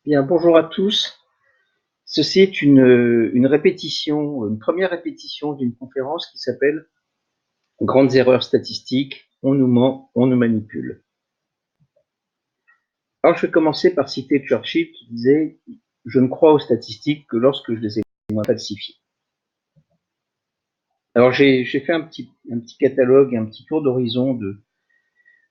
Bien, bonjour à tous. Ceci est une répétition, une première répétition d'une conférence qui s'appelle Grandes erreurs statistiques, on nous ment, on nous manipule. Alors, je vais commencer par citer Churchill qui disait « Je ne crois aux statistiques que lorsque je les ai moi falsifiées ». Alors, j'ai fait un petit catalogue, un petit tour d'horizon de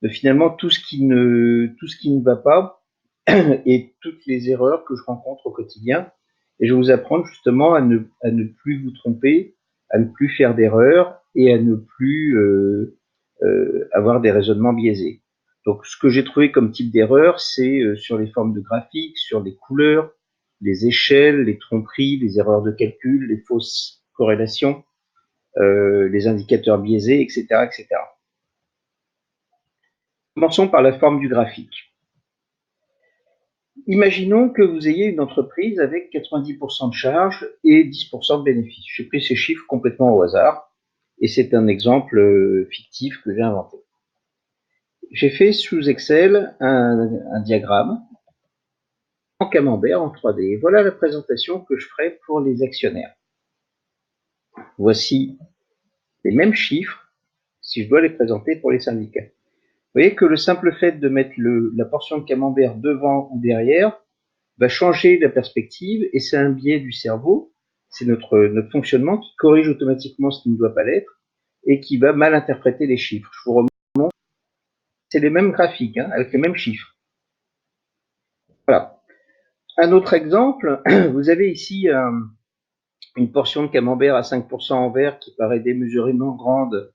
finalement tout ce qui ne va pas et toutes les erreurs que je rencontre au quotidien. Et je vais vous apprendre justement à ne plus vous tromper, à ne plus faire d'erreurs et à ne plus avoir des raisonnements biaisés. Donc, ce que j'ai trouvé comme type d'erreur, c'est sur les formes de graphiques, sur les couleurs, les échelles, les tromperies, les erreurs de calcul, les fausses corrélations, les indicateurs biaisés, etc., etc. Commençons par la forme du graphique. Imaginons que vous ayez une entreprise avec 90% de charges et 10% de bénéfices. J'ai pris ces chiffres complètement au hasard et c'est un exemple fictif que j'ai inventé. J'ai fait sous Excel un diagramme en camembert en 3D. Voilà la présentation que je ferai pour les actionnaires. Voici les mêmes chiffres si je dois les présenter pour les syndicats. Vous voyez que le simple fait de mettre la portion de camembert devant ou derrière va changer la perspective et c'est un biais du cerveau, c'est notre fonctionnement qui corrige automatiquement ce qui ne doit pas l'être et qui va mal interpréter les chiffres. Je vous remontre, c'est les mêmes graphiques, hein, avec les mêmes chiffres. Voilà. Un autre exemple, vous avez ici une portion de camembert à 5% en vert qui paraît démesurément grande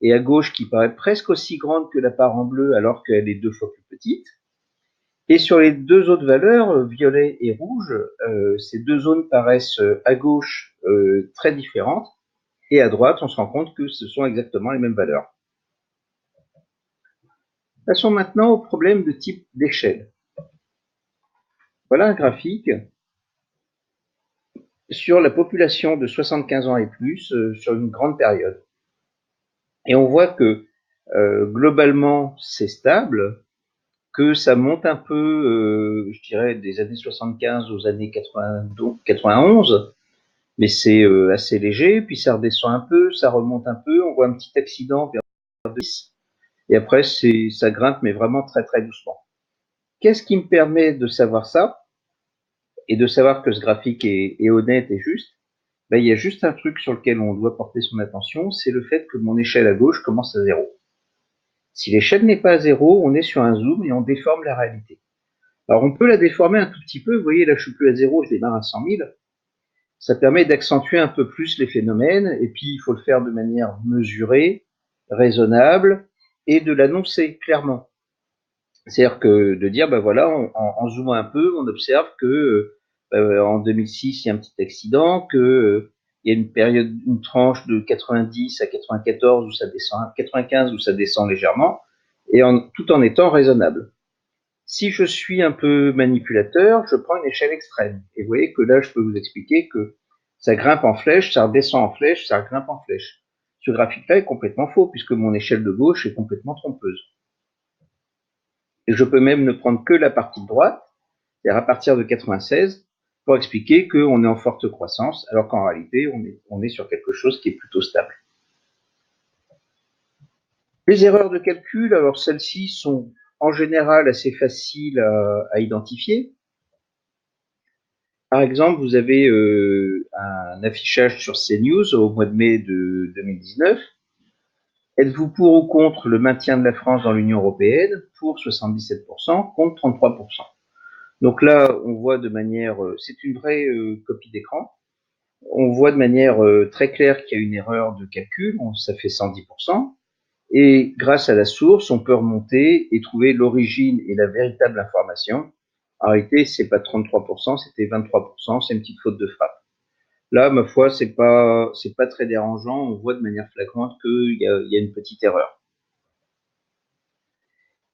et à gauche qui paraît presque aussi grande que la part en bleu alors qu'elle est 2 fois plus petite. Et sur les deux autres valeurs, violet et rouge, ces deux zones paraissent à gauche très différentes, et à droite, on se rend compte que ce sont exactement les mêmes valeurs. Passons maintenant au problème de type d'échelle. Voilà un graphique sur la population de 75 ans et plus sur une grande période. Et on voit que globalement, c'est stable, que ça monte un peu, je dirais, des années 75 aux années 91, mais c'est assez léger, puis ça redescend un peu, ça remonte un peu, on voit un petit accident vers 10, et après ça grimpe, mais vraiment très très doucement. Qu'est-ce qui me permet de savoir ça, et de savoir que ce graphique est honnête et juste? Ben, il y a juste un truc sur lequel on doit porter son attention, c'est le fait que mon échelle à gauche commence à 0. Si l'échelle n'est pas à 0, on est sur un zoom et on déforme la réalité. Alors on peut la déformer un tout petit peu, vous voyez là je suis plus à 0, je démarre à 100 000, ça permet d'accentuer un peu plus les phénomènes, et puis il faut le faire de manière mesurée, raisonnable, et de l'annoncer clairement. C'est-à-dire que de dire, ben voilà, en zoomant un peu, on observe que en 2006, il y a un petit accident, que il y a une période, une tranche de 90 à 94 où ça descend, 95 où ça descend légèrement, et tout en étant raisonnable. Si je suis un peu manipulateur, je prends une échelle extrême. Et vous voyez que là, je peux vous expliquer que ça grimpe en flèche, ça redescend en flèche, ça grimpe en flèche. Ce graphique-là est complètement faux, puisque mon échelle de gauche est complètement trompeuse. Et je peux même ne prendre que la partie de droite, c'est-à-dire à partir de 96, pour expliquer qu'on est en forte croissance, alors qu'en réalité, on est sur quelque chose qui est plutôt stable. Les erreurs de calcul, alors celles-ci sont en général assez faciles à identifier. Par exemple, vous avez un affichage sur CNews au mois de mai de 2019. Êtes-vous pour ou contre le maintien de la France dans l'Union européenne? Pour 77%, contre 33%. Donc là, on voit de manière, c'est une vraie copie d'écran. On voit de manière très claire qu'il y a une erreur de calcul, ça fait 110%. Et grâce à la source, on peut remonter et trouver l'origine et la véritable information. En réalité, c'est pas 33%, c'était 23%, c'est une petite faute de frappe. Là, ma foi, c'est pas très dérangeant. On voit de manière flagrante qu'il y a une petite erreur.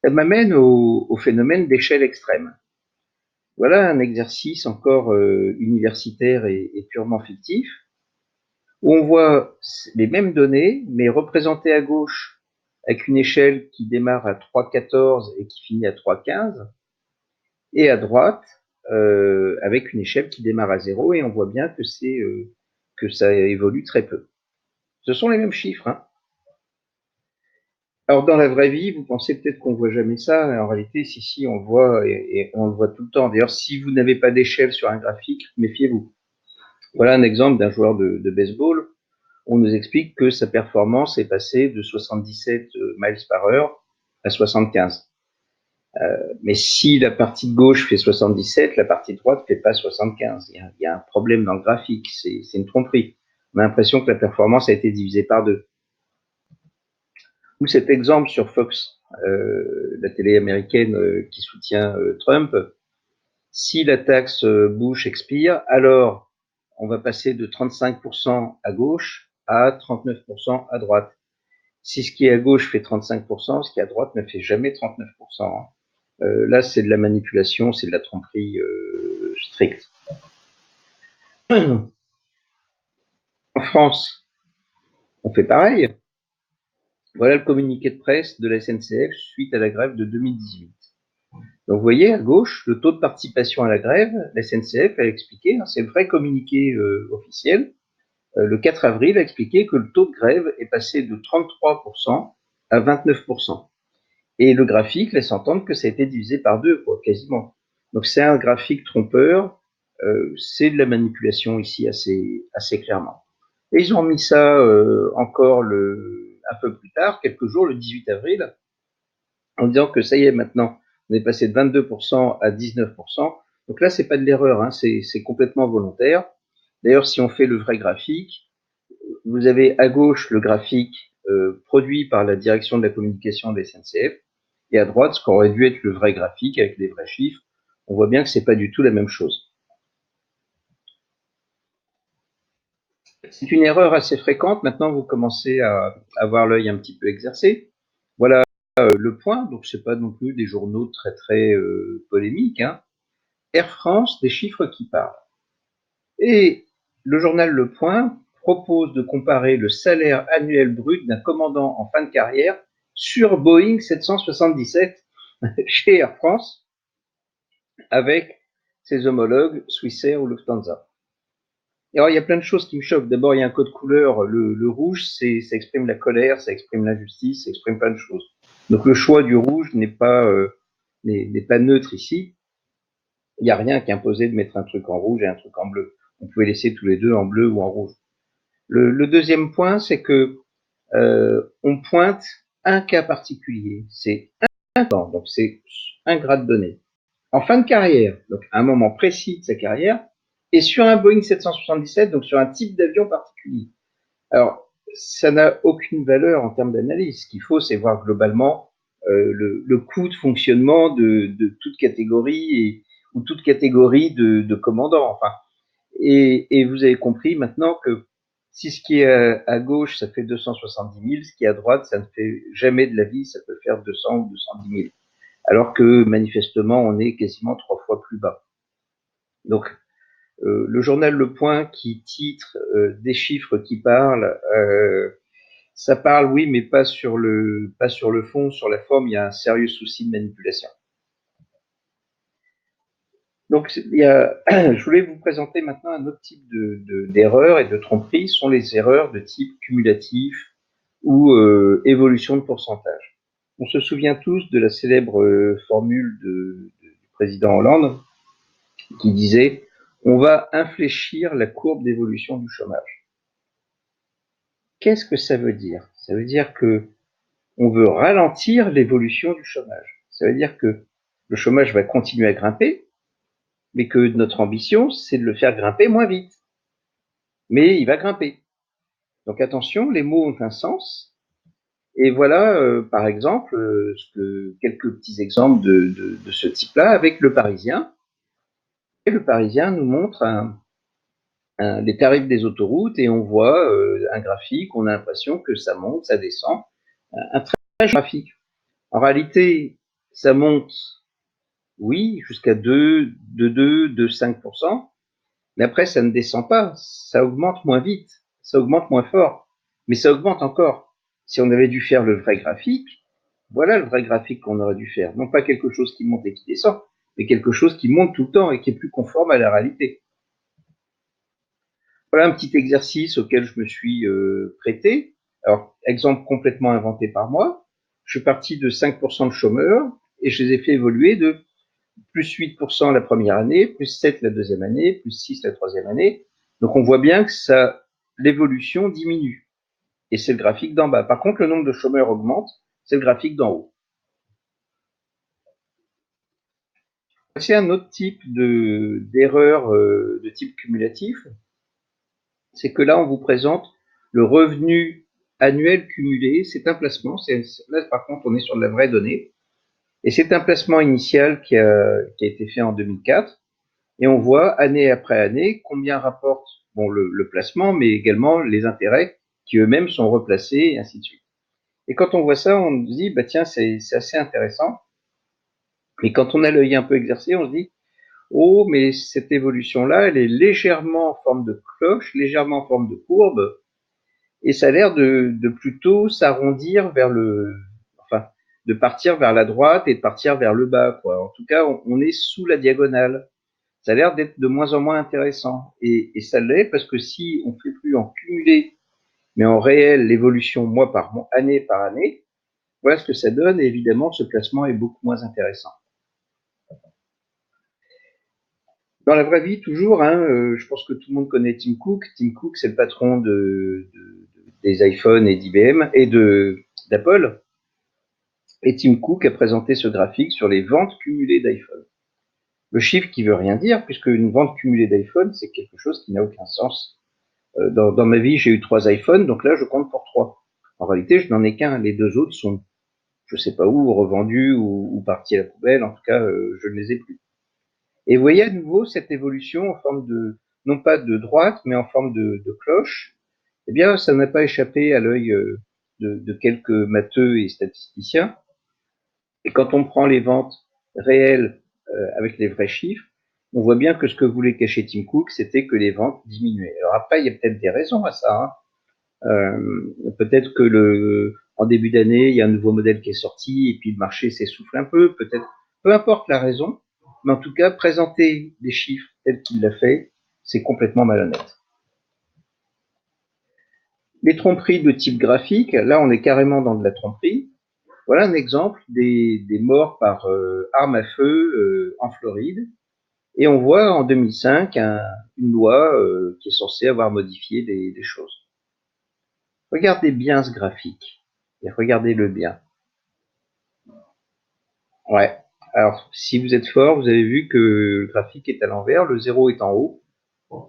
Ça m'amène au phénomène d'échelle extrême. Voilà un exercice encore universitaire et purement fictif, où on voit les mêmes données, mais représentées à gauche avec une échelle qui démarre à 3,14 et qui finit à 3,15, et à droite avec une échelle qui démarre à 0 et on voit bien que ça évolue très peu. Ce sont les mêmes chiffres, hein. Alors dans la vraie vie, vous pensez peut-être qu'on voit jamais ça, mais en réalité, si, on le voit et on le voit tout le temps. D'ailleurs, si vous n'avez pas d'échelle sur un graphique, méfiez-vous. Voilà un exemple d'un joueur de baseball. On nous explique que sa performance est passée de 77 miles par heure à 75. Mais si la partie de gauche fait 77, la partie de droite ne fait pas 75. Il y a un problème dans le graphique, c'est une tromperie. On a l'impression que la performance a été divisée par 2. Ou cet exemple sur Fox, la télé américaine qui soutient Trump, si la taxe Bush expire, alors on va passer de 35% à gauche à 39% à droite. Si ce qui est à gauche fait 35%, ce qui est à droite ne fait jamais 39%. Là, c'est de la manipulation, c'est de la tromperie stricte. En France, on fait pareil. Voilà le communiqué de presse de la SNCF suite à la grève de 2018. Donc vous voyez, à gauche, le taux de participation à la grève, la SNCF a expliqué, hein, c'est le vrai communiqué officiel, le 4 avril a expliqué que le taux de grève est passé de 33% à 29%. Et le graphique laisse entendre que ça a été divisé par 2, quoi, quasiment. Donc c'est un graphique trompeur, c'est de la manipulation ici assez clairement. Et ils ont mis ça encore un peu plus tard, quelques jours, le 18 avril, en disant que ça y est, maintenant, on est passé de 22% à 19%. Donc là, c'est pas de l'erreur, hein, c'est complètement volontaire. D'ailleurs, si on fait le vrai graphique, vous avez à gauche le graphique produit par la direction de la communication de la SNCF, et à droite, ce qu'aurait dû être le vrai graphique avec les vrais chiffres. On voit bien que c'est pas du tout la même chose. C'est une erreur assez fréquente. Maintenant, vous commencez à avoir l'œil un petit peu exercé. Voilà le point. Donc, c'est pas non plus des journaux très polémiques, hein. Air France, des chiffres qui parlent. Et le journal Le Point propose de comparer le salaire annuel brut d'un commandant en fin de carrière sur Boeing 777 chez Air France avec ses homologues Swissair ou Lufthansa. Et alors, il y a plein de choses qui me choquent. D'abord, il y a un code couleur. Le rouge, ça exprime la colère, ça exprime l'injustice, ça exprime plein de choses. Donc, le choix du rouge n'est pas neutre ici. Il n'y a rien qui imposait de mettre un truc en rouge et un truc en bleu. On pouvait laisser tous les deux en bleu ou en rouge. Le deuxième point, c'est que on pointe un cas particulier. C'est un temps, donc c'est un grade donné. En fin de carrière, donc à un moment précis de sa carrière, et sur un Boeing 777, donc sur un type d'avion particulier. Alors, ça n'a aucune valeur en termes d'analyse. Ce qu'il faut, c'est voir globalement le coût de fonctionnement de toute catégorie ou toute catégorie de commandants. Enfin, et vous avez compris maintenant que si ce qui est à gauche, ça fait 270 000, ce qui est à droite, ça ne fait jamais de la vie, ça peut faire 200 ou 210 000. Alors que manifestement, on est quasiment 3 fois plus bas. Donc, le journal Le Point qui titre des chiffres qui parlent, ça parle, oui, mais pas sur le fond, sur la forme, il y a un sérieux souci de manipulation. Donc, je voulais vous présenter maintenant un autre type d'erreurs et de tromperies, sont les erreurs de type cumulatif ou évolution de pourcentage. On se souvient tous de la célèbre formule du président Hollande qui disait « On va infléchir la courbe d'évolution du chômage ». Qu'est-ce que ça veut dire? Ça veut dire que on veut ralentir l'évolution du chômage. Ça veut dire que le chômage va continuer à grimper, mais que notre ambition, c'est de le faire grimper moins vite. Mais il va grimper. Donc attention, les mots ont un sens. Et voilà, par exemple, quelques petits exemples de ce type-là avec le Parisien. Et le Parisien nous montre les tarifs des autoroutes et on voit un graphique, on a l'impression que ça monte, ça descend. Un très graphique. En réalité, ça monte, oui, jusqu'à 2,5%, mais après, ça ne descend pas, ça augmente moins vite, ça augmente moins fort, mais ça augmente encore. Si on avait dû faire le vrai graphique, voilà le vrai graphique qu'on aurait dû faire. Non pas quelque chose qui monte et qui descend, mais quelque chose qui monte tout le temps et qui est plus conforme à la réalité. Voilà un petit exercice auquel je me suis prêté. Alors, exemple complètement inventé par moi. Je suis parti de 5% de chômeurs et je les ai fait évoluer de plus 8% la première année, plus 7 la deuxième année, plus 6 la troisième année. Donc on voit bien que ça, l'évolution diminue. Et c'est le graphique d'en bas. Par contre, le nombre de chômeurs augmente, c'est le graphique d'en haut. C'est un autre type d'erreur de type cumulatif. C'est que là, on vous présente le revenu annuel cumulé. C'est un placement. Là, par contre, on est sur de la vraie donnée. Et c'est un placement initial qui a été fait en 2004. Et on voit année après année combien rapporte bon, le placement, mais également les intérêts qui eux-mêmes sont replacés, et ainsi de suite. Et quand on voit ça, on se dit, bah tiens, c'est assez intéressant. Mais quand on a l'œil un peu exercé, on se dit, oh, mais cette évolution-là, elle est légèrement en forme de cloche, légèrement en forme de courbe, et ça a l'air de plutôt s'arrondir vers enfin, de partir vers la droite et de partir vers le bas, quoi. En tout cas, on est sous la diagonale. Ça a l'air d'être de moins en moins intéressant. Et ça l'est parce que si on fait plus en cumulé, mais en réel, l'évolution mois par mois, année par année, voilà ce que ça donne. Et évidemment, ce placement est beaucoup moins intéressant. Dans la vraie vie, toujours, hein, je pense que tout le monde connaît Tim Cook. Tim Cook, c'est le patron des iPhones et d'IBM et d'Apple. Et Tim Cook a présenté ce graphique sur les ventes cumulées d'iPhone. Le chiffre qui veut rien dire, puisque une vente cumulée d'iPhone, c'est quelque chose qui n'a aucun sens. Dans ma vie, j'ai eu 3 iPhones, donc là, je compte pour 3. En réalité, je n'en ai qu'un. Les 2 autres sont, je sais pas où, revendus ou partis à la poubelle. En tout cas, je ne les ai plus. Et vous voyez à nouveau cette évolution en forme de, non pas de droite, mais en forme de cloche. Eh bien, ça n'a pas échappé à l'œil de quelques matheux et statisticiens. Et quand on prend les ventes réelles avec les vrais chiffres, on voit bien que ce que voulait cacher Tim Cook, c'était que les ventes diminuaient. Alors après, il y a peut-être des raisons à ça. Hein. Peut-être que en début d'année, il y a un nouveau modèle qui est sorti et puis le marché s'essouffle un peu. Peut-être, peu importe la raison, mais en tout cas, présenter des chiffres tels qu'il l'a fait, c'est complètement malhonnête. Les tromperies de type graphique, là, on est carrément dans de la tromperie. Voilà un exemple des morts par arme à feu en Floride. Et on voit en 2005 une loi qui est censée avoir modifié des choses. Regardez bien ce graphique et regardez-le bien. Ouais. Alors, si vous êtes fort, vous avez vu que le graphique est à l'envers, le 0 est en haut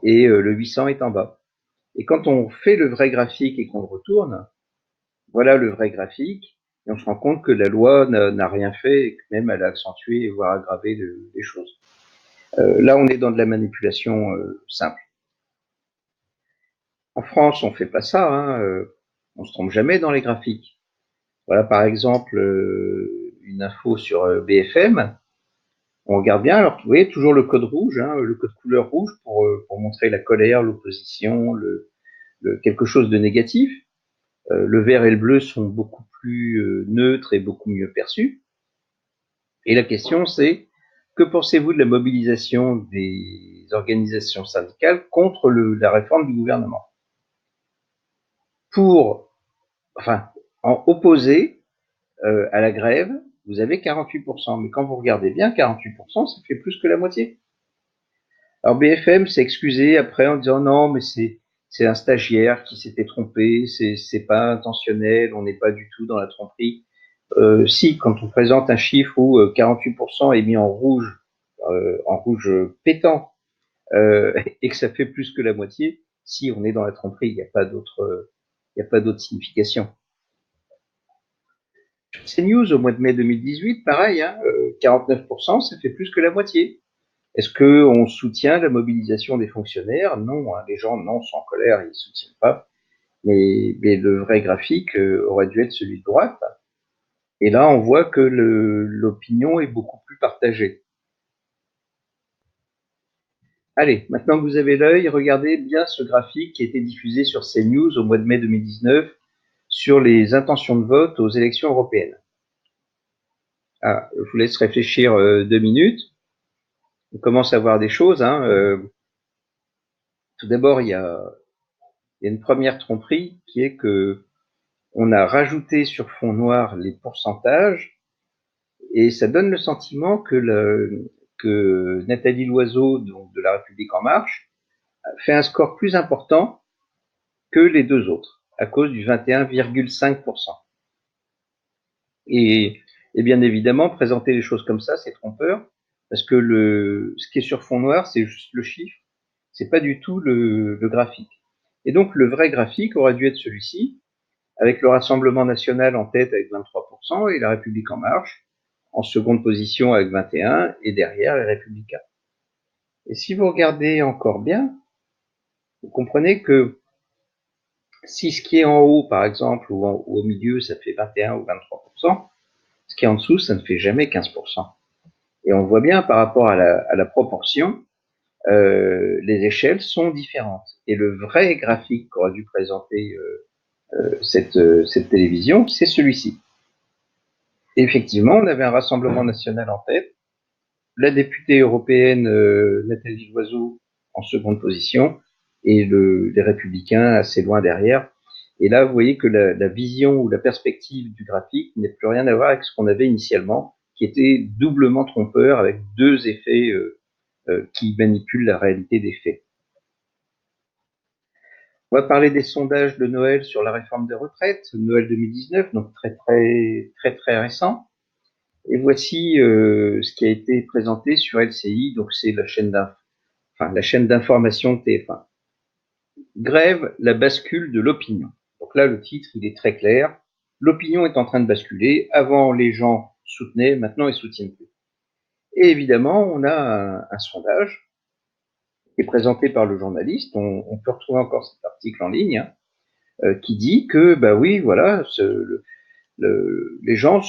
et le 800 est en bas. Et quand on fait le vrai graphique et qu'on le retourne, voilà le vrai graphique, et on se rend compte que la loi n'a rien fait et que même elle a accentué, voire aggravé les choses. Là, on est dans de la manipulation simple. En France, on fait pas ça, hein, on se trompe jamais dans les graphiques. Voilà par exemple une info sur BFM. On regarde bien, alors vous voyez toujours le code rouge, hein, le code couleur rouge pour montrer la colère, l'opposition, quelque chose de négatif. Le vert et le bleu sont beaucoup plus neutres et beaucoup mieux perçus. Et la question c'est, que pensez-vous de la mobilisation des organisations syndicales contre la réforme du gouvernement? En opposé à la grève, vous avez 48%. Mais quand vous regardez bien, 48%, ça fait plus que la moitié. Alors BFM s'est excusé après en disant non, mais c'est un stagiaire qui s'était trompé, c'est pas intentionnel, on n'est pas du tout dans la tromperie. Si, quand on présente un chiffre où 48% est mis en rouge pétant, et que ça fait plus que la moitié, si on est dans la tromperie, il n'y a pas d'autre signification. CNews, au mois de mai 2018, pareil, hein, 49%, ça fait plus que la moitié. Est-ce qu'on soutient la mobilisation des fonctionnaires? Non, hein, les gens non, sont en colère, ils ne soutiennent pas. Mais le vrai graphique aurait dû être celui de droite. Et là, on voit que l'opinion est beaucoup plus partagée. Allez, maintenant que vous avez l'œil, regardez bien ce graphique qui a été diffusé sur CNews au mois de mai 2019 sur les intentions de vote aux élections européennes. Ah, je vous laisse réfléchir 2 minutes. on commence à voir des choses. Hein. Tout d'abord, il y a une première tromperie qui est que on a rajouté sur fond noir les pourcentages et ça donne le sentiment que Nathalie Loiseau, donc de La République En Marche, fait un score plus important que les deux autres, à cause du 21,5%. Et bien évidemment, présenter les choses comme ça, c'est trompeur, parce que ce qui est sur fond noir, c'est juste le chiffre, c'est pas du tout le graphique. Et donc le vrai graphique aurait dû être celui-ci, avec le Rassemblement national en tête avec 23% et La République En Marche en seconde position avec 21% et derrière les Républicains. Et si vous regardez encore bien, vous comprenez que si ce qui est en haut, par exemple, ou au milieu, ça fait 21 ou 23%, ce qui est en dessous, ça ne fait jamais 15%. Et on voit bien par rapport à la proportion, les échelles sont différentes. Et le vrai graphique qu'aurait dû présenter cette télévision, c'est celui-ci. Et effectivement, on avait un Rassemblement national en tête, la députée européenne Nathalie Loiseau en seconde position et les Républicains assez loin derrière. Et là, vous voyez que la vision ou la perspective du graphique n'est plus rien à voir avec ce qu'on avait initialement, qui était doublement trompeur avec deux effets qui manipulent la réalité des faits. On va parler des sondages de Noël sur la réforme des retraites, Noël 2019, donc très récent. Et voici ce qui a été présenté sur LCI, donc c'est la chaîne d'information de TF1. Grève, la bascule de l'opinion. Donc là, le titre, il est très clair. L'opinion est en train de basculer. Avant, les gens soutenaient, maintenant, ils soutiennent plus. Et évidemment, on a un sondage qui est présenté par le journaliste. On peut retrouver encore cet article en ligne, hein, qui dit que, bah oui, voilà, les gens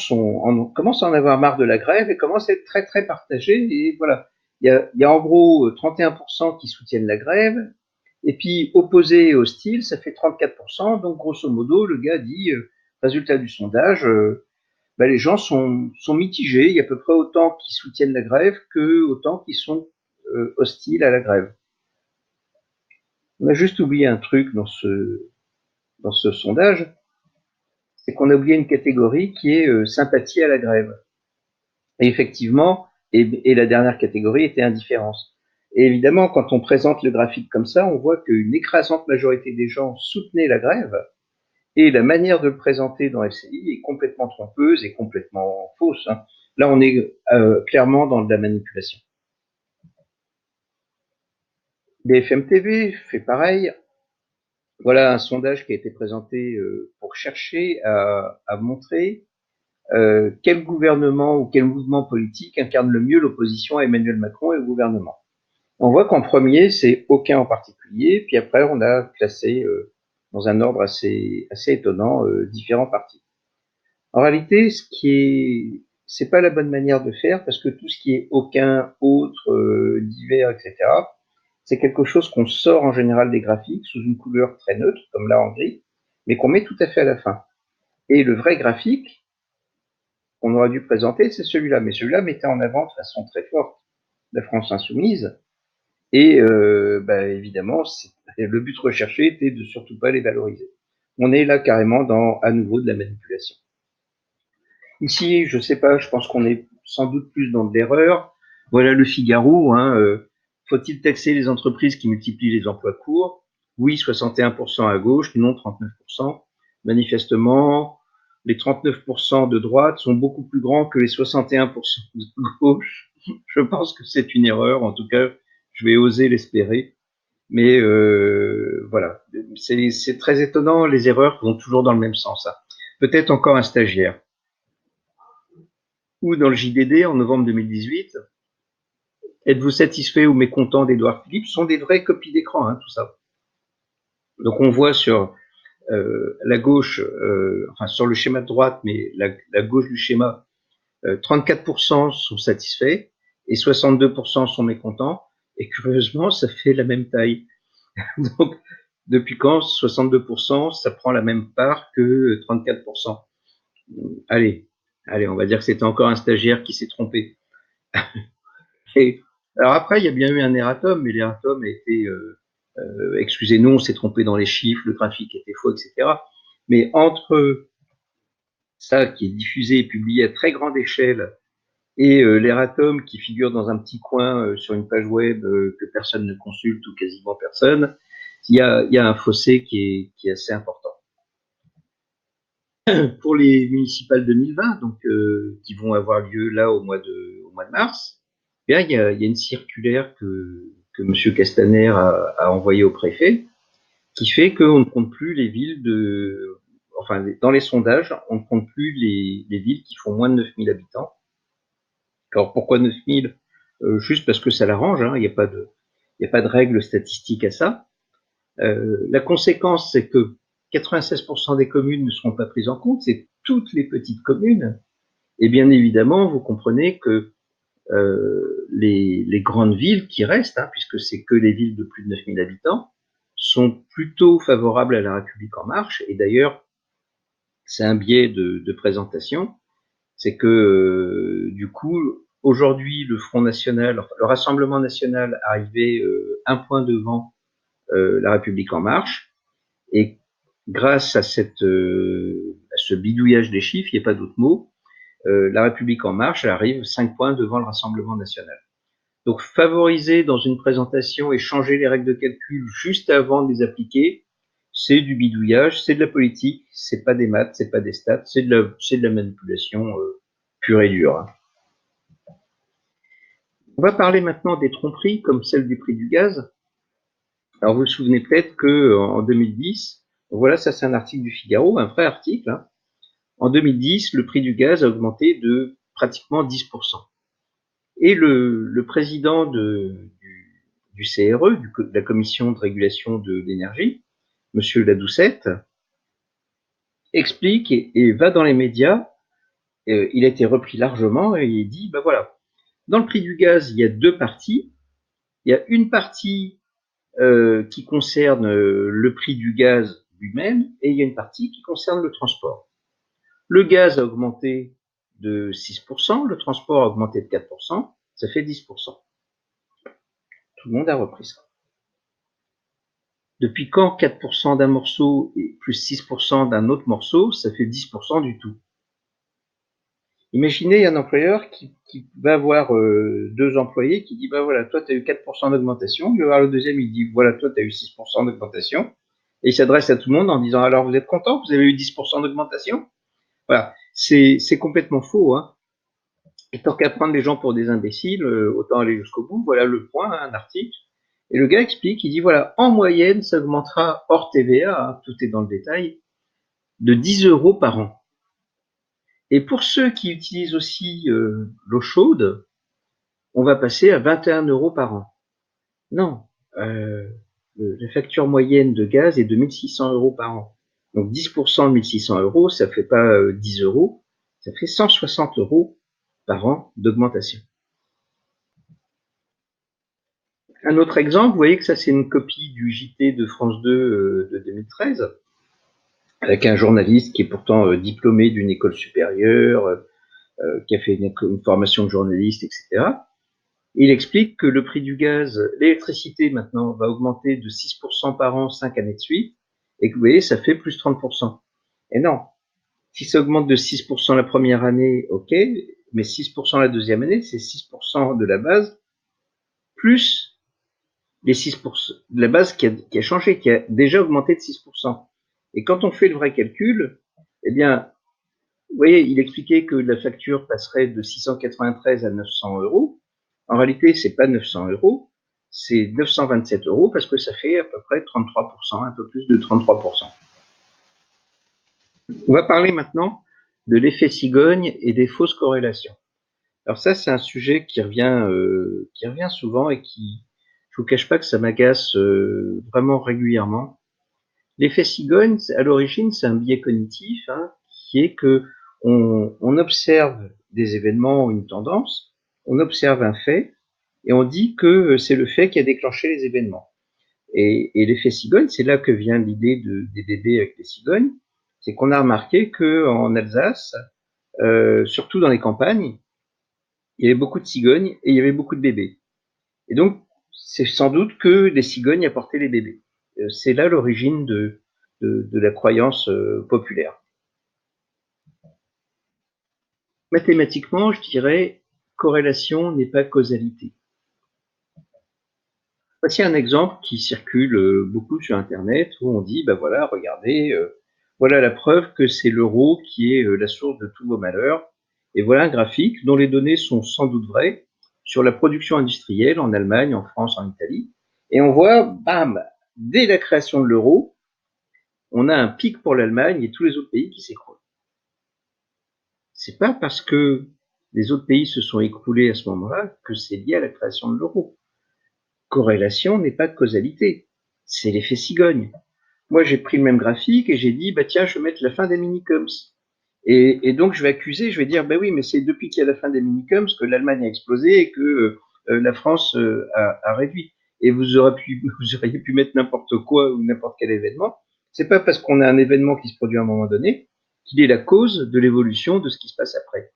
commencent à en avoir marre de la grève et commencent à être très partagés. Et voilà, il y a en gros 31% qui soutiennent la grève, et puis opposé et hostile, ça fait 34%. Donc grosso modo, le gars dit, résultat du sondage, bah, les gens sont mitigés. Il y a à peu près autant qui soutiennent la grève que autant qui sont hostiles à la grève. On a juste oublié un truc dans ce sondage, c'est qu'on a oublié une catégorie qui est sympathie à la grève. Et effectivement, et la dernière catégorie était indifférence. Et évidemment, quand on présente le graphique comme ça, on voit qu'une écrasante majorité des gens soutenaient la grève, et la manière de le présenter dans FCI est complètement trompeuse et complètement fausse. Hein. Là, on est clairement dans de la manipulation. BFM TV fait pareil. Voilà un sondage qui a été présenté pour chercher à montrer quel gouvernement ou quel mouvement politique incarne le mieux l'opposition à Emmanuel Macron et au gouvernement. On voit qu'en premier, c'est aucun en particulier, puis après, on a classé dans un ordre assez étonnant différents partis. En réalité, c'est pas la bonne manière de faire parce que tout ce qui est aucun, autre, divers, etc., c'est quelque chose qu'on sort en général des graphiques sous une couleur très neutre, comme là en gris, mais qu'on met tout à fait à la fin. Et le vrai graphique qu'on aurait dû présenter, c'est celui-là. Mais celui-là mettait en avant de façon très forte la France insoumise. Et bah, évidemment, le but recherché était de surtout pas les valoriser. On est là carrément à nouveau de la manipulation. Ici, je sais pas, je pense qu'on est sans doute plus dans de l'erreur. Voilà le Figaro. Hein, faut-il taxer les entreprises qui multiplient les emplois courts? Oui, 61% à gauche, non 39%. Manifestement, les 39% de droite sont beaucoup plus grands que les 61% de gauche. Je pense que c'est une erreur, en tout cas, je vais oser l'espérer. Mais voilà, c'est très étonnant, les erreurs vont toujours dans le même sens. Hein. Peut-être encore un stagiaire. Ou dans le JDD en novembre 2018, êtes-vous satisfait ou mécontent d'Edouard Philippe? Ce sont des vraies copies d'écran, hein, tout ça. Donc on voit sur la gauche, enfin sur le schéma de droite, mais la gauche du schéma, 34% sont satisfaits et 62% sont mécontents. Et curieusement, ça fait la même taille. Donc, depuis quand 62%, ça prend la même part que 34%? Allez, on va dire que c'était encore un stagiaire qui s'est trompé. Et Alors après, il y a bien eu un erratum, mais l'erratum a été, excusez-nous, on s'est trompé dans les chiffres, le graphique était faux, etc. Mais entre ça qui est diffusé et publié à très grande échelle et l'erratum qui figure dans un petit coin sur une page web que personne ne consulte ou quasiment personne, il y a un fossé qui est assez important. Pour les municipales 2020, donc qui vont avoir lieu là au mois de mars, eh bien, il y a une circulaire que M. Castaner a envoyée au préfet, qui fait qu'on ne compte plus les villes enfin, dans les sondages, on ne compte plus les villes qui font moins de 9000 habitants. Alors pourquoi 9000? Juste parce que ça l'arrange, hein, il n'y a pas de règle statistique à ça. La conséquence, c'est que 96% des communes ne seront pas prises en compte, c'est toutes les petites communes. Et bien évidemment, vous comprenez que les grandes villes qui restent, hein, puisque c'est que les villes de plus de 9000 habitants, sont plutôt favorables à la République en marche. Et d'ailleurs, c'est un biais de présentation, c'est que du coup, aujourd'hui, le Front National, enfin, le Rassemblement National arrivait un point devant la République en marche, et grâce à ce bidouillage des chiffres, il n'y a pas d'autre mot, la République en marche arrive 5 points devant le Rassemblement national. Donc favoriser dans une présentation et changer les règles de calcul juste avant de les appliquer, c'est du bidouillage, c'est de la politique, c'est pas des maths, c'est pas des stats, c'est de la manipulation pure et dure. Hein. On va parler maintenant des tromperies, comme celle du prix du gaz. Alors vous vous souvenez peut-être qu'en 2010, voilà, ça c'est un article du Figaro, un vrai article, hein. En 2010, le prix du gaz a augmenté de pratiquement 10%. Et le président du CRE, de la Commission de régulation de l'énergie, Monsieur Ladoucette, explique et va dans les médias. Il a été repris largement et il dit, ben voilà, dans le prix du gaz, il y a deux parties. Il y a une partie qui concerne le prix du gaz lui-même et il y a une partie qui concerne le transport. Le gaz a augmenté de 6%, le transport a augmenté de 4%, ça fait 10%. Tout le monde a repris ça. Depuis quand 4% d'un morceau et plus 6% d'un autre morceau, ça fait 10% du tout? Imaginez un employeur qui va avoir deux employés, qui dit, bah voilà, toi tu as eu 4% d'augmentation, il va voir le deuxième, il dit, voilà, toi tu as eu 6% d'augmentation, et il s'adresse à tout le monde en disant, alors vous êtes content, vous avez eu 10% d'augmentation? Voilà, c'est complètement faux, hein. Et tant qu'à prendre les gens pour des imbéciles, autant aller jusqu'au bout. Voilà le point, hein, un article. Et le gars explique, il dit voilà, en moyenne, ça augmentera hors TVA, hein, tout est dans le détail, de 10 euros par an. Et pour ceux qui utilisent aussi l'eau chaude, on va passer à 21 euros par an. Non, la facture moyenne de gaz est de 1600 euros par an. Donc 10% de 1600 euros, ça fait pas 10 euros, ça fait 160 euros par an d'augmentation. Un autre exemple, vous voyez que ça c'est une copie du JT de France 2 de 2013, avec un journaliste qui est pourtant diplômé d'une école supérieure, qui a fait une formation de journaliste, etc. Il explique que le prix du gaz, l'électricité maintenant va augmenter de 6% par an 5 années de suite, et que vous voyez, ça fait plus 30%. Et non, si ça augmente de 6% la première année, ok, mais 6% la deuxième année, c'est 6% de la base, plus les 6%, de la base qui a changé, qui a déjà augmenté de 6%. Et quand on fait le vrai calcul, eh bien, vous voyez, il expliquait que la facture passerait de 693 à 900 euros. En réalité, c'est pas 900 euros, c'est 927 euros parce que ça fait à peu près 33%, un peu plus de 33%. On va parler maintenant de l'effet cigogne et des fausses corrélations. Alors ça, c'est un sujet qui revient souvent et qui, je vous cache pas que ça m'agace vraiment régulièrement. L'effet cigogne, à l'origine, c'est un biais cognitif, hein, qui est que on observe des événements ou une tendance, on observe un fait, et on dit que c'est le fait qui a déclenché les événements. Et l'effet cigogne, c'est là que vient l'idée des bébés avec les cigognes, c'est qu'on a remarqué qu'en Alsace, surtout dans les campagnes, il y avait beaucoup de cigognes et il y avait beaucoup de bébés. Et donc, c'est sans doute que des cigognes apportaient les bébés. C'est là l'origine de la croyance populaire. Mathématiquement, je dirais corrélation n'est pas causalité. Voici un exemple qui circule beaucoup sur Internet où on dit, ben voilà, regardez, voilà la preuve que c'est l'euro qui est la source de tous vos malheurs. Et voilà un graphique dont les données sont sans doute vraies sur la production industrielle en Allemagne, en France, en Italie. Et on voit, bam, dès la création de l'euro, on a un pic pour l'Allemagne et tous les autres pays qui s'écroulent. C'est pas parce que les autres pays se sont écroulés à ce moment-là que c'est lié à la création de l'euro. Corrélation n'est pas de causalité, c'est l'effet cigogne. Moi, j'ai pris le même graphique et j'ai dit, bah tiens, je vais mettre la fin des minicums. Et donc, je vais accuser, je vais dire, bah oui, mais c'est depuis qu'il y a la fin des minicums que l'Allemagne a explosé et que la France a réduit. Et vous auriez pu mettre n'importe quoi ou n'importe quel événement. C'est pas parce qu'on a un événement qui se produit à un moment donné qu'il est la cause de l'évolution de ce qui se passe après.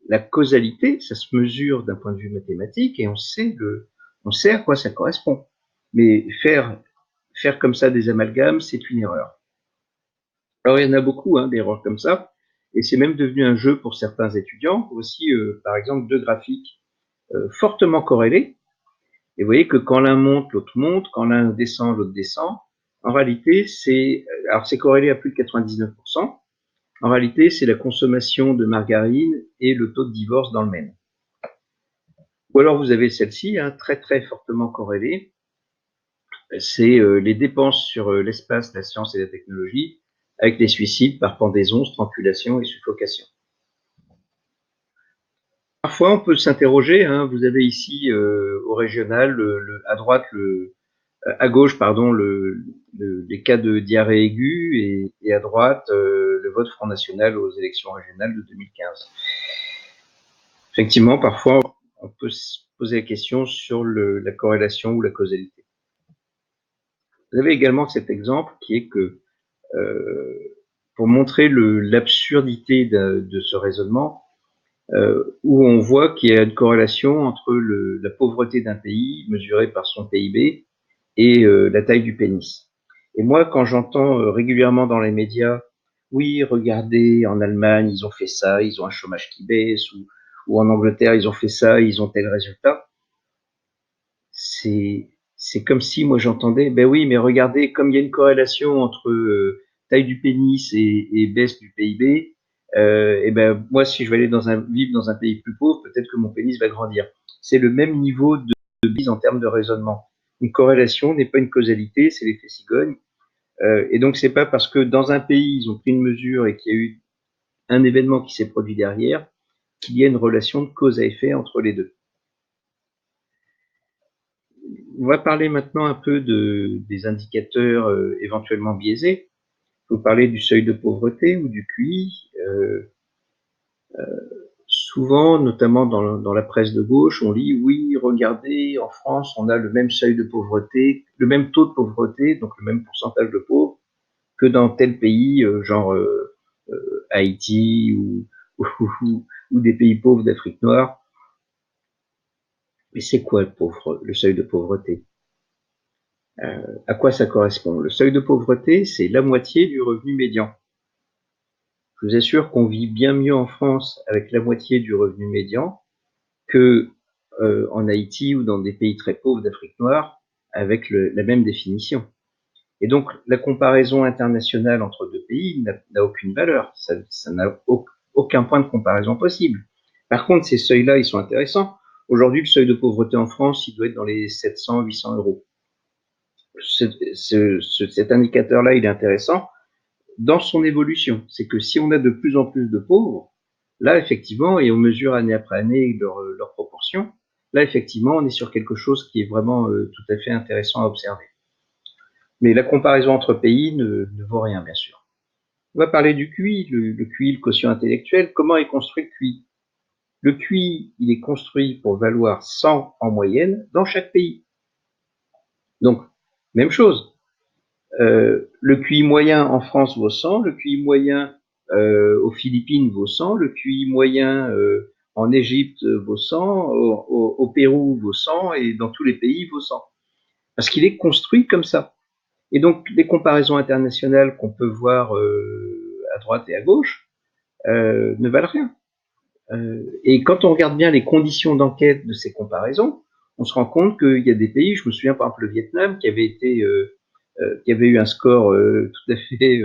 La causalité, ça se mesure d'un point de vue mathématique et on sait à quoi ça correspond. Mais faire comme ça des amalgames, c'est une erreur. Alors, il y en a beaucoup, d'erreurs comme ça, et c'est même devenu un jeu pour certains étudiants. Aussi, par exemple, deux graphiques fortement corrélés, et vous voyez que quand l'un monte, l'autre monte, quand l'un descend, l'autre descend. En réalité, c'est corrélé à plus de 99%. En réalité, c'est la consommation de margarine et le taux de divorce dans le Maine. Ou alors vous avez celle-ci, très très fortement corrélée, c'est les dépenses sur l'espace, la science et la technologie, avec les suicides par pendaison, strangulation et suffocation. Parfois, on peut s'interroger. Vous avez ici au régional, à droite, à gauche, pardon, les cas de diarrhée aiguë et à droite le vote Front National aux élections régionales de 2015. Effectivement, parfois, on peut se poser la question sur la corrélation ou la causalité. Vous avez également cet exemple qui est que pour montrer l'absurdité de ce raisonnement, où on voit qu'il y a une corrélation entre la pauvreté d'un pays mesurée par son PIB et la taille du pénis. Et moi, quand j'entends régulièrement dans les médias, oui, regardez, en Allemagne, ils ont fait ça, ils ont un chômage qui baisse, ou en Angleterre, ils ont fait ça, ils ont tel résultat, c'est comme si moi j'entendais, ben oui, mais regardez, comme il y a une corrélation entre taille du pénis et baisse du PIB, et ben moi si je vais aller vivre dans un pays plus pauvre, peut-être que mon pénis va grandir. C'est le même niveau de bise en termes de raisonnement. Une corrélation n'est pas une causalité, c'est l'effet cigogne. Et donc c'est pas parce que dans un pays ils ont pris une mesure et qu'il y a eu un événement qui s'est produit derrière qu'il y a une relation de cause à effet entre les deux. On va parler maintenant un peu des indicateurs éventuellement biaisés. Il faut parler du seuil de pauvreté ou du QI. Souvent, notamment dans la presse de gauche, on lit oui, regardez, en France, on a le même seuil de pauvreté, le même taux de pauvreté, donc le même pourcentage de pauvres que dans tel pays, genre Haïti ou des pays pauvres d'Afrique noire. Mais c'est quoi le seuil de pauvreté? À quoi ça correspond? Le seuil de pauvreté, c'est la moitié du revenu médian. Je vous assure qu'on vit bien mieux en France avec la moitié du revenu médian que en Haïti ou dans des pays très pauvres d'Afrique noire avec la même définition. Et donc, la comparaison internationale entre deux pays n'a aucune valeur. Ça n'a aucun point de comparaison possible. Par contre, ces seuils-là, ils sont intéressants. Aujourd'hui, le seuil de pauvreté en France, il doit être dans les 700-800 euros. Cet indicateur-là, il est intéressant dans son évolution. C'est que si on a de plus en plus de pauvres, là, effectivement, et on mesure année après année leur proportion, là, effectivement, on est sur quelque chose qui est vraiment tout à fait intéressant à observer. Mais la comparaison entre pays ne vaut rien, bien sûr. On va parler du QI, le QI, le quotient intellectuel. Comment est construit le QI? Le QI, il est construit pour valoir 100 en moyenne dans chaque pays. Donc, même chose. Le QI moyen en France vaut 100, le QI moyen aux Philippines vaut 100, le QI moyen en Égypte vaut 100, au Pérou vaut 100, et dans tous les pays vaut 100. Parce qu'il est construit comme ça. Et donc, les comparaisons internationales qu'on peut voir à droite et à gauche ne valent rien. Et quand on regarde bien les conditions d'enquête de ces comparaisons, on se rend compte qu'il y a des pays, je me souviens par exemple le Vietnam, qui avait eu un score tout à fait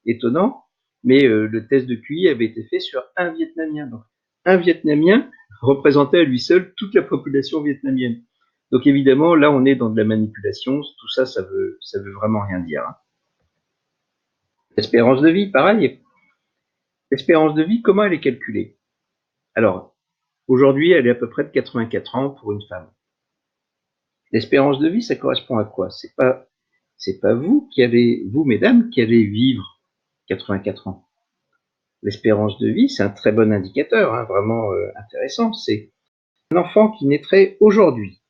étonnant, mais le test de QI avait été fait sur un Vietnamien. Donc, un Vietnamien représentait à lui seul toute la population vietnamienne. Donc évidemment, là, on est dans de la manipulation. Tout ça, ça veut vraiment rien dire. Hein. L'espérance de vie, pareil. L'espérance de vie, comment elle est calculée? Alors, aujourd'hui, elle est à peu près de 84 ans pour une femme. L'espérance de vie, ça correspond à quoi? C'est pas vous mesdames, qui allez vivre 84 ans. L'espérance de vie, c'est un très bon indicateur, hein, vraiment intéressant. C'est un enfant qui naîtrait aujourd'hui.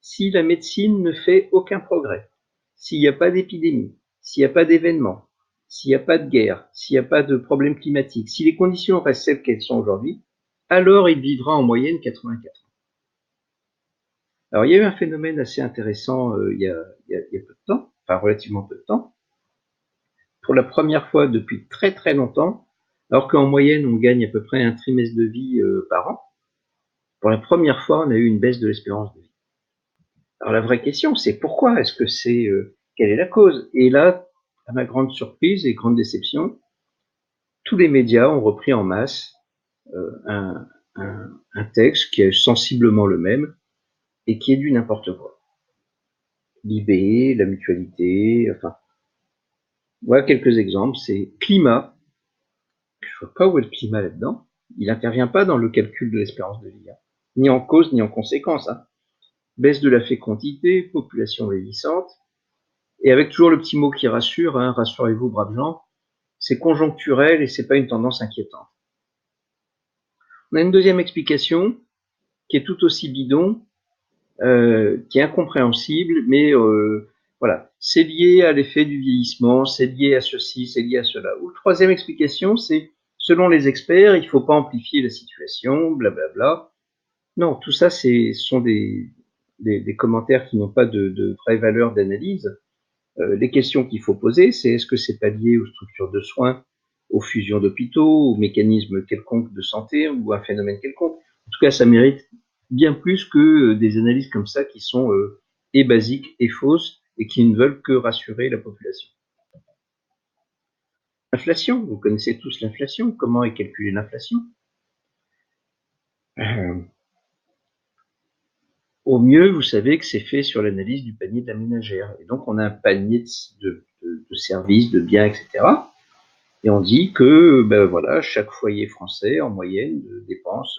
Si la médecine ne fait aucun progrès, s'il n'y a pas d'épidémie, s'il n'y a pas d'événement, s'il n'y a pas de guerre, s'il n'y a pas de problème climatique, si les conditions restent celles qu'elles sont aujourd'hui, alors il vivra en moyenne 84 ans. Alors il y a eu un phénomène assez intéressant il y a peu de temps, enfin relativement peu de temps. Pour la première fois depuis très très longtemps, alors qu'en moyenne on gagne à peu près un trimestre de vie par an, pour la première fois on a eu une baisse de l'espérance de vie. Alors la vraie question, c'est pourquoi? Est-ce que quelle est la cause? Et là, à ma grande surprise et grande déception, tous les médias ont repris en masse un, un texte qui est sensiblement le même et qui est du n'importe quoi. L'IB, la mutualité, enfin, voilà quelques exemples. C'est climat. Je vois pas où est le climat là-dedans. Il n'intervient pas dans le calcul de l'espérance de vie, hein. Ni en cause ni en conséquence. Hein. Baisse de la fécondité, population vieillissante, et avec toujours le petit mot qui rassure, hein, rassurez-vous, braves gens, c'est conjoncturel et c'est pas une tendance inquiétante. On a une deuxième explication qui est tout aussi bidon, qui est incompréhensible, mais voilà, c'est lié à l'effet du vieillissement, c'est lié à ceci, c'est lié à cela. Ou troisième explication, c'est selon les experts, il ne faut pas amplifier la situation, blablabla. Non, tout ça, sont des commentaires qui n'ont pas de vraie valeur d'analyse. Les questions qu'il faut poser, c'est est-ce que c'est pas lié aux structures de soins, aux fusions d'hôpitaux, aux mécanismes quelconques de santé ou à un phénomène quelconque. En tout cas, ça mérite bien plus que des analyses comme ça qui sont et basiques et fausses et qui ne veulent que rassurer la population. L'inflation, vous connaissez tous l'inflation. Comment est calculée l'inflation? Au mieux, vous savez que c'est fait sur l'analyse du panier de la ménagère. Et donc, on a un panier de services, de biens, etc. Et on dit que ben voilà, chaque foyer français, en moyenne, dépense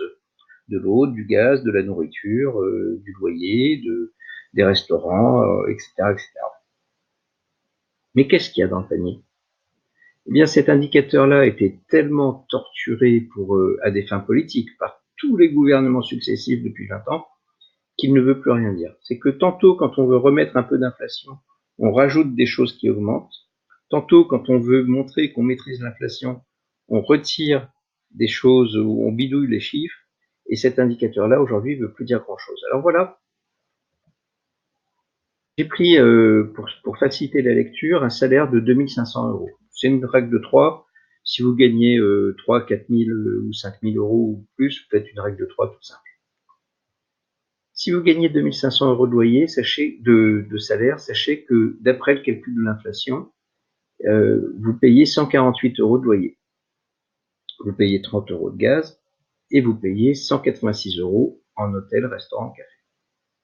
de l'eau, du gaz, de la nourriture, du loyer, des restaurants, etc., etc. Mais qu'est-ce qu'il y a dans le panier? Eh bien, cet indicateur-là a été tellement torturé à des fins politiques par tous les gouvernements successifs depuis 20 ans qu'il ne veut plus rien dire. C'est que tantôt, quand on veut remettre un peu d'inflation, on rajoute des choses qui augmentent. Tantôt, quand on veut montrer qu'on maîtrise l'inflation, on retire des choses où on bidouille les chiffres. Et cet indicateur-là, aujourd'hui, ne veut plus dire grand-chose. Alors voilà, j'ai pris, pour faciliter la lecture, un salaire de 2500 euros. C'est une règle de 3. Si vous gagnez 3, 4 000 ou 5 000 euros ou plus, vous faites une règle de 3 toute simple. Si vous gagnez 2500 euros de loyer, de salaire, sachez que d'après le calcul de l'inflation, vous payez 148 euros de loyer. Vous payez 30 euros de gaz et vous payez 186 euros en hôtel, restaurant, café,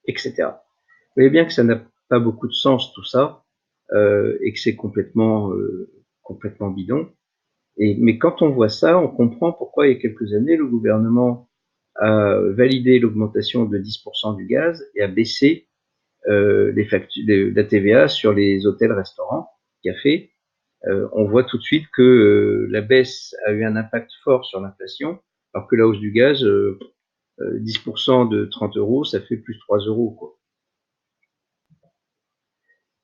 etc. Vous voyez bien que ça n'a pas beaucoup de sens tout ça et que c'est complètement bidon. Mais quand on voit ça, on comprend pourquoi il y a quelques années, le gouvernement a validé l'augmentation de 10% du gaz et a baissé la TVA sur les hôtels, restaurants, cafés. On voit tout de suite que la baisse a eu un impact fort sur l'inflation, alors que la hausse du gaz, 10% de 30 euros, ça fait plus 3 euros, quoi.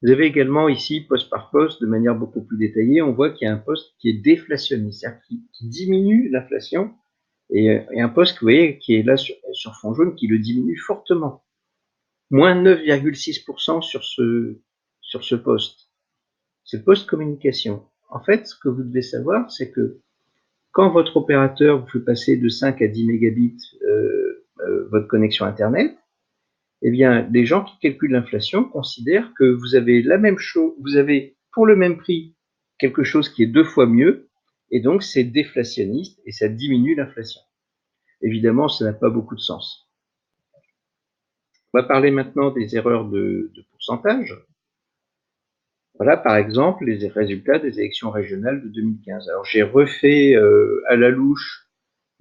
Vous avez également ici, poste par poste, de manière beaucoup plus détaillée, on voit qu'il y a un poste qui est déflationniste, c'est-à-dire qui diminue l'inflation et un poste, vous voyez, qui est là sur fond jaune, qui le diminue fortement. Moins 9,6% sur ce poste. C'est le poste communication. En fait, ce que vous devez savoir, c'est que quand votre opérateur vous fait passer de 5 à 10 mégabits votre connexion Internet, eh bien, les gens qui calculent l'inflation considèrent que vous avez la même chose, vous avez pour le même prix quelque chose qui est 2 fois mieux, et donc c'est déflationniste et ça diminue l'inflation. Évidemment, ça n'a pas beaucoup de sens. On va parler maintenant des erreurs de pourcentage. Voilà, par exemple, les résultats des élections régionales de 2015. Alors, j'ai refait à la louche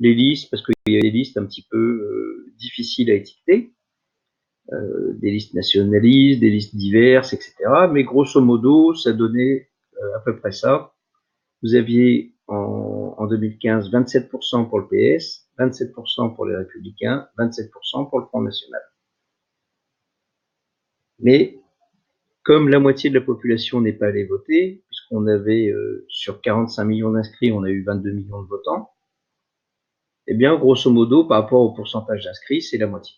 les listes, parce qu'il y a des listes un petit peu difficiles à étiqueter, des listes nationalistes, des listes diverses, etc. Mais grosso modo, ça donnait à peu près ça. Vous aviez en 2015 27% pour le PS, 27% pour les Républicains, 27% pour le Front National. Mais comme la moitié de la population n'est pas allée voter, puisqu'on avait sur 45 millions d'inscrits, on a eu 22 millions de votants, eh bien, grosso modo, par rapport au pourcentage d'inscrits, c'est la moitié.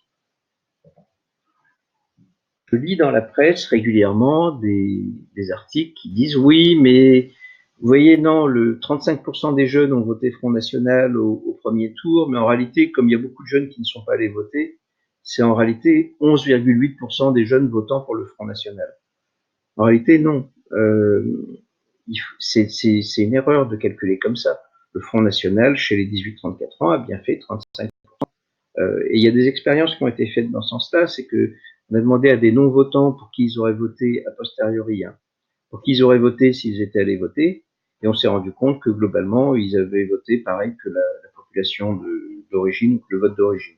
Je lis dans la presse régulièrement des articles qui disent oui, mais vous voyez, non, le 35% des jeunes ont voté Front National au premier tour, mais en réalité, comme il y a beaucoup de jeunes qui ne sont pas allés voter, c'est en réalité 11,8% des jeunes votant pour le Front National. En réalité, non. C'est une erreur de calculer comme ça. Le Front National, chez les 18-34 ans, a bien fait 35%. Et il y a des expériences qui ont été faites dans ce sens-là, c'est que on a demandé à des non-votants pour qui ils auraient voté a posteriori, hein, pour qui ils auraient voté s'ils étaient allés voter, et on s'est rendu compte que globalement, ils avaient voté pareil que la population d'origine, le vote d'origine.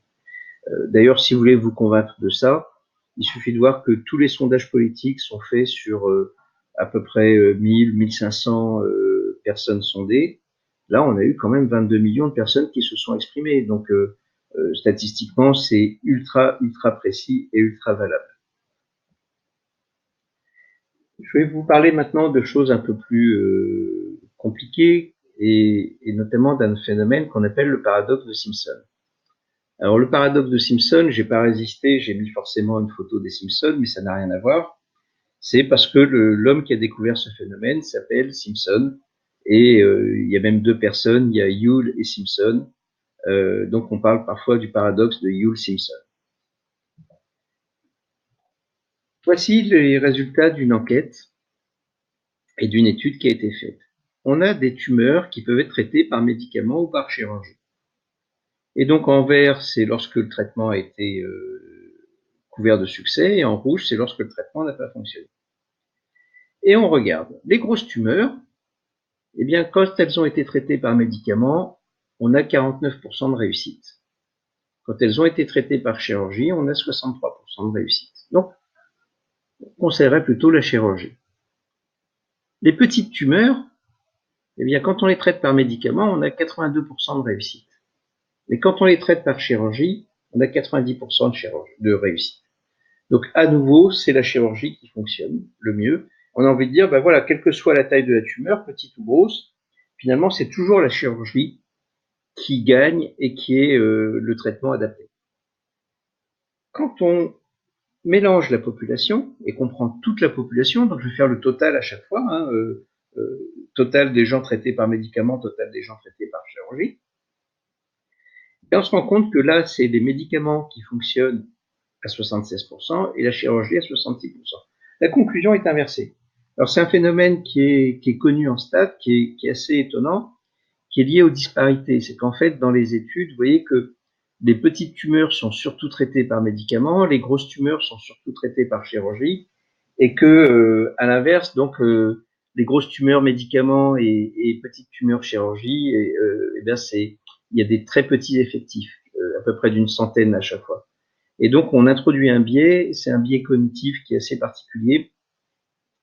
D'ailleurs, si vous voulez vous convaincre de ça, il suffit de voir que tous les sondages politiques sont faits sur à peu près 1000-1500 personnes sondées. Là, on a eu quand même 22 millions de personnes qui se sont exprimées. Donc, statistiquement, c'est ultra précis et ultra valable. Je vais vous parler maintenant de choses un peu plus compliquées et notamment d'un phénomène qu'on appelle le paradoxe de Simpson. Alors le paradoxe de Simpson, j'ai pas résisté, j'ai mis forcément une photo des Simpsons, mais ça n'a rien à voir. C'est parce que l'homme qui a découvert ce phénomène s'appelle Simpson, et il y a même deux personnes, il y a Yule et Simpson, donc on parle parfois du paradoxe de Yule-Simpson. Voici les résultats d'une enquête et d'une étude qui a été faite. On a des tumeurs qui peuvent être traitées par médicaments ou par chirurgie. Et donc en vert, c'est lorsque le traitement a été couvert de succès, et en rouge, c'est lorsque le traitement n'a pas fonctionné. Et on regarde. Les grosses tumeurs, eh bien, quand elles ont été traitées par médicaments, on a 49% de réussite. Quand elles ont été traitées par chirurgie, on a 63% de réussite. Donc, on conseillerait plutôt la chirurgie. Les petites tumeurs, eh bien, quand on les traite par médicaments, on a 82% de réussite. Mais quand on les traite par chirurgie, on a 90% de réussite. Donc, à nouveau, c'est la chirurgie qui fonctionne le mieux. On a envie de dire, ben voilà, quelle que soit la taille de la tumeur, petite ou grosse, finalement, c'est toujours la chirurgie qui gagne et qui est le traitement adapté. Quand on mélange la population et qu'on prend toute la population, donc je vais faire le total à chaque fois, hein, total des gens traités par médicaments, total des gens traités par chirurgie, et on se rend compte que là, c'est les médicaments qui fonctionnent à 76% et la chirurgie à 66%. La conclusion est inversée. Alors c'est un phénomène qui est connu en stats, qui est assez étonnant, qui est lié aux disparités. C'est qu'en fait, dans les études, vous voyez que les petites tumeurs sont surtout traitées par médicaments, les grosses tumeurs sont surtout traitées par chirurgie, et que, à l'inverse, donc, les grosses tumeurs médicaments et petites tumeurs chirurgie, et bien il y a des très petits effectifs, à peu près d'une centaine à chaque fois. Et donc, on introduit un biais, c'est un biais cognitif qui est assez particulier,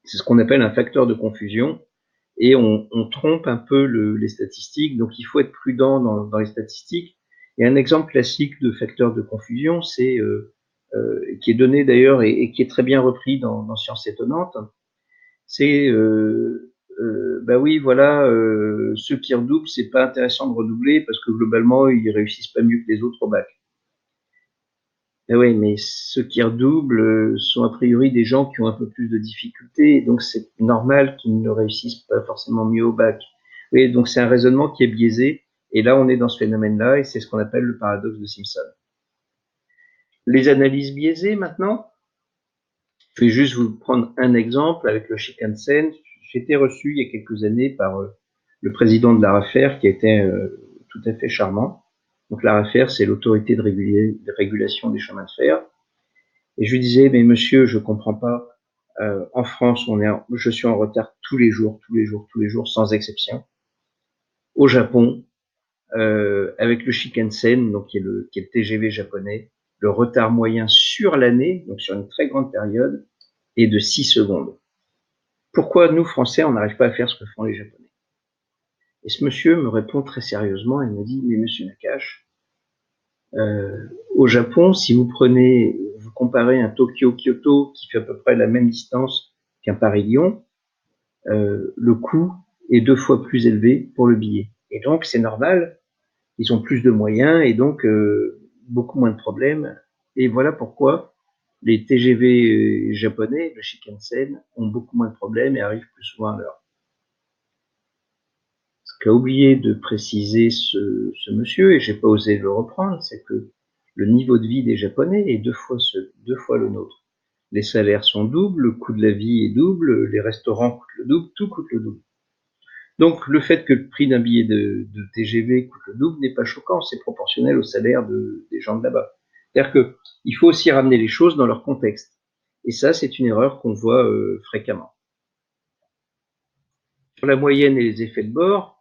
c'est ce qu'on appelle un facteur de confusion, et on trompe un peu les statistiques, donc il faut être prudent dans les statistiques. Et un exemple classique de facteur de confusion, c'est qui est donné d'ailleurs et qui est très bien repris dans Sciences étonnantes, c'est bah oui, voilà, ceux qui redoublent, c'est pas intéressant de redoubler parce que globalement, ils réussissent pas mieux que les autres au bac. Eh oui, mais ceux qui redoublent sont a priori des gens qui ont un peu plus de difficultés, et donc c'est normal qu'ils ne réussissent pas forcément mieux au bac. Oui, donc c'est un raisonnement qui est biaisé, et là on est dans ce phénomène-là, et c'est ce qu'on appelle le paradoxe de Simpson. Les analyses biaisées maintenant, je vais juste vous prendre un exemple avec le Shinkansen. J'ai été reçu il y a quelques années par le président de l'ARAFER qui était tout à fait charmant. Donc l'ARAFER, c'est l'autorité de régulation des chemins de fer. Et je lui disais, mais monsieur, je comprends pas. En France, je suis en retard tous les jours, tous les jours, tous les jours, sans exception. Au Japon, avec le Shinkansen, donc qui est le TGV japonais, le retard moyen sur l'année, donc sur une très grande période, est de 6 secondes. Pourquoi nous, Français, on n'arrive pas à faire ce que font les Japonais? Et ce monsieur me répond très sérieusement, il me dit, mais monsieur Nakache, au Japon, si vous comparez un Tokyo-Kyoto qui fait à peu près la même distance qu'un Paris-Lyon, le coût est 2 fois plus élevé pour le billet. Et donc, c'est normal, ils ont plus de moyens et donc beaucoup moins de problèmes. Et voilà pourquoi les TGV japonais, le Shinkansen, ont beaucoup moins de problèmes et arrivent plus souvent à l'heure. Ce qu'a oublié de préciser ce monsieur, et j'ai pas osé le reprendre, c'est que le niveau de vie des Japonais est deux fois le nôtre. Les salaires sont doubles, le coût de la vie est double, les restaurants coûtent le double, tout coûte le double. Donc le fait que le prix d'un billet de TGV coûte le double n'est pas choquant, c'est proportionnel au salaire des gens de là-bas. C'est-à-dire qu'il faut aussi ramener les choses dans leur contexte. Et ça, c'est une erreur qu'on voit fréquemment. Sur la moyenne et les effets de bord,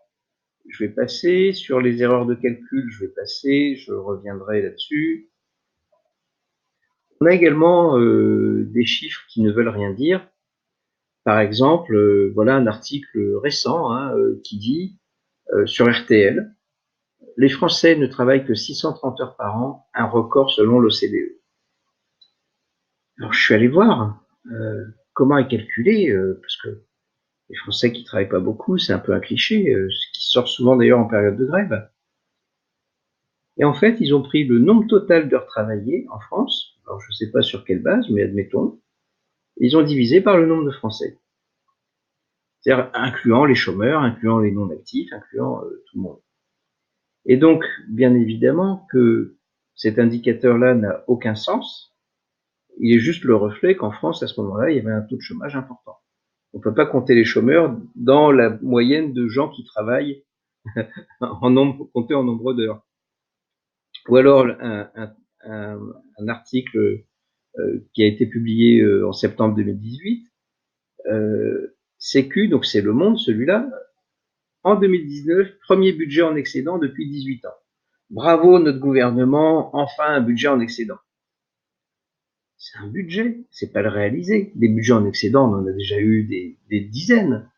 je vais passer. Sur les erreurs de calcul, je vais passer. Je reviendrai là-dessus. On a également des chiffres qui ne veulent rien dire. Par exemple, voilà un article récent qui dit sur RTL, les Français ne travaillent que 630 heures par an, un record selon l'OCDE. Alors je suis allé voir comment est calculé, parce que les Français qui travaillent pas beaucoup, c'est un peu un cliché, ce qui sort souvent d'ailleurs en période de grève. Et en fait, ils ont pris le nombre total d'heures travaillées en France, alors je ne sais pas sur quelle base, mais admettons, ils ont divisé par le nombre de Français. C'est-à-dire incluant les chômeurs, incluant les non-actifs, incluant tout le monde. Et donc, bien évidemment que cet indicateur-là n'a aucun sens. Il est juste le reflet qu'en France, à ce moment-là, il y avait un taux de chômage important. On ne peut pas compter les chômeurs dans la moyenne de gens qui travaillent compté en nombre d'heures. Ou alors un article qui a été publié en septembre 2018, Sécu, donc c'est Le Monde, celui-là, en 2019, premier budget en excédent depuis 18 ans. Bravo notre gouvernement, enfin un budget en excédent. C'est un budget, c'est pas le réaliser. Des budgets en excédent, on en a déjà eu des dizaines.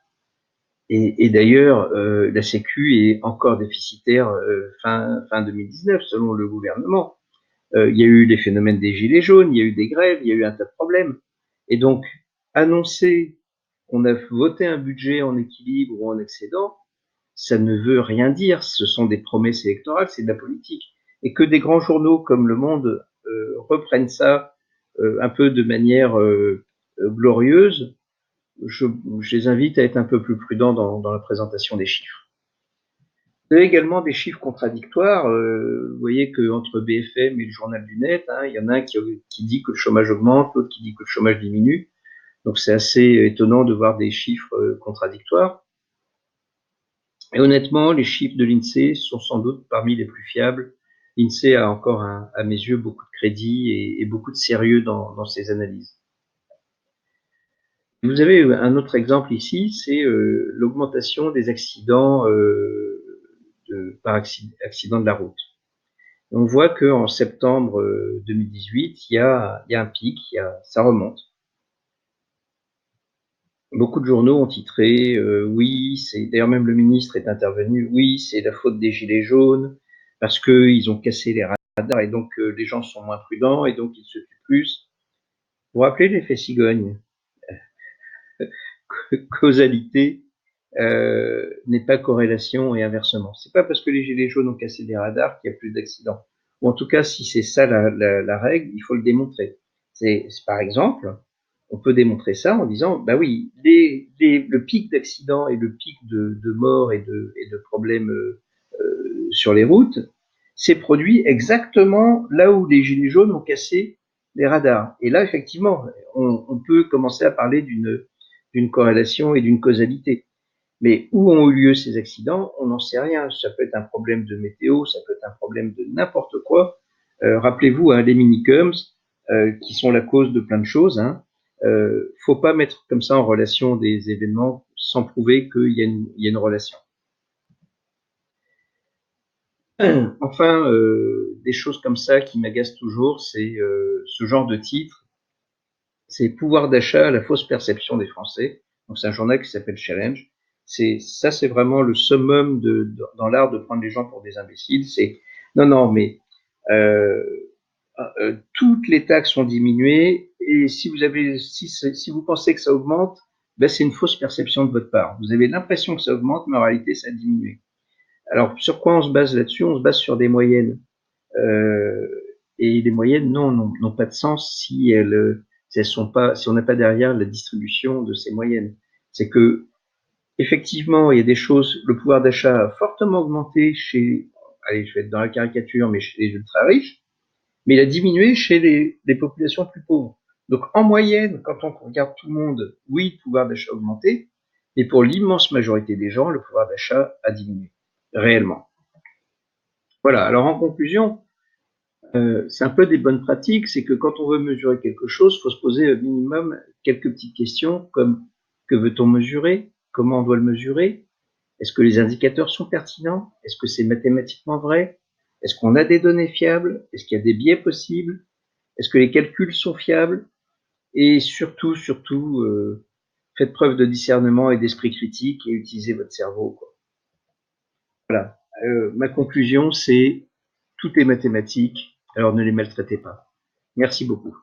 Et d'ailleurs, la Sécu est encore déficitaire fin 2019, selon le gouvernement. Il y a eu les phénomènes des gilets jaunes, il y a eu des grèves, il y a eu un tas de problèmes. Et donc, annoncer qu'on a voté un budget en équilibre ou en excédent, ça ne veut rien dire. Ce sont des promesses électorales, c'est de la politique. Et que des grands journaux comme Le Monde reprennent ça un peu de manière glorieuse, je les invite à être un peu plus prudents dans la présentation des chiffres. Vous avez également des chiffres contradictoires. Vous voyez qu'entre BFM et le journal du net, il y en a un qui dit que le chômage augmente, l'autre qui dit que le chômage diminue. Donc c'est assez étonnant de voir des chiffres contradictoires. Et honnêtement, les chiffres de l'INSEE sont sans doute parmi les plus fiables. L'INSEE a encore, à mes yeux, beaucoup de crédit et beaucoup de sérieux dans ses analyses. Vous avez un autre exemple ici, c'est l'augmentation des accidents par accident de la route. On voit qu'en septembre 2018, il y a un pic, ça remonte. Beaucoup de journaux ont titré oui, d'ailleurs même le ministre est intervenu, oui, c'est la faute des gilets jaunes, parce qu'ils ont cassé les radars et donc les gens sont moins prudents et donc ils se tuent plus. Vous vous rappelez l'effet cigogne? Causalité, n'est pas corrélation et inversement. C'est pas parce que les gilets jaunes ont cassé des radars qu'il y a plus d'accidents. Ou en tout cas, si c'est ça la règle, il faut le démontrer. C'est par exemple, on peut démontrer ça en disant, bah oui, le pic d'accidents et le pic de morts et de problèmes sur les routes s'est produit exactement là où les gilets jaunes ont cassé les radars. Et là, effectivement, on peut commencer à parler d'une corrélation et d'une causalité. Mais où ont eu lieu ces accidents, on n'en sait rien. Ça peut être un problème de météo, ça peut être un problème de n'importe quoi. Rappelez-vous, hein, les minicums, qui sont la cause de plein de choses. Hein. Faut pas mettre comme ça en relation des événements sans prouver qu'il y a une relation. Enfin, des choses comme ça qui m'agacent toujours, c'est ce genre de titre. C'est pouvoir d'achat, la fausse perception des Français. Donc c'est un journal qui s'appelle Challenge. C'est vraiment le summum dans l'art de prendre les gens pour des imbéciles. C'est non, mais euh, toutes les taxes sont diminuées et si vous pensez que ça augmente, ben c'est une fausse perception de votre part. Vous avez l'impression que ça augmente, mais en réalité ça a diminué. Alors sur quoi on se base là-dessus? On se base sur des moyennes. Euh, et les moyennes n'ont pas de sens si elles sont pas, si on n'a pas derrière la distribution de ces moyennes. C'est que effectivement, il y a des choses, le pouvoir d'achat a fortement augmenté chez, allez, je vais être dans la caricature, mais chez les ultra riches, mais il a diminué chez les populations plus pauvres. Donc en moyenne, quand on regarde tout le monde, oui, le pouvoir d'achat a augmenté, mais pour l'immense majorité des gens, le pouvoir d'achat a diminué réellement. Voilà. Alors en conclusion, c'est un peu des bonnes pratiques, c'est que quand on veut mesurer quelque chose, il faut se poser au minimum quelques petites questions comme que veut-on mesurer? Comment on doit le mesurer? Est-ce que les indicateurs sont pertinents? Est-ce que c'est mathématiquement vrai? Est-ce qu'on a des données fiables? Est-ce qu'il y a des biais possibles? Est-ce que les calculs sont fiables? Et surtout, faites preuve de discernement et d'esprit critique et utilisez votre cerveau, quoi. Voilà. Ma conclusion, c'est tout est mathématique, alors ne les maltraitez pas. Merci beaucoup.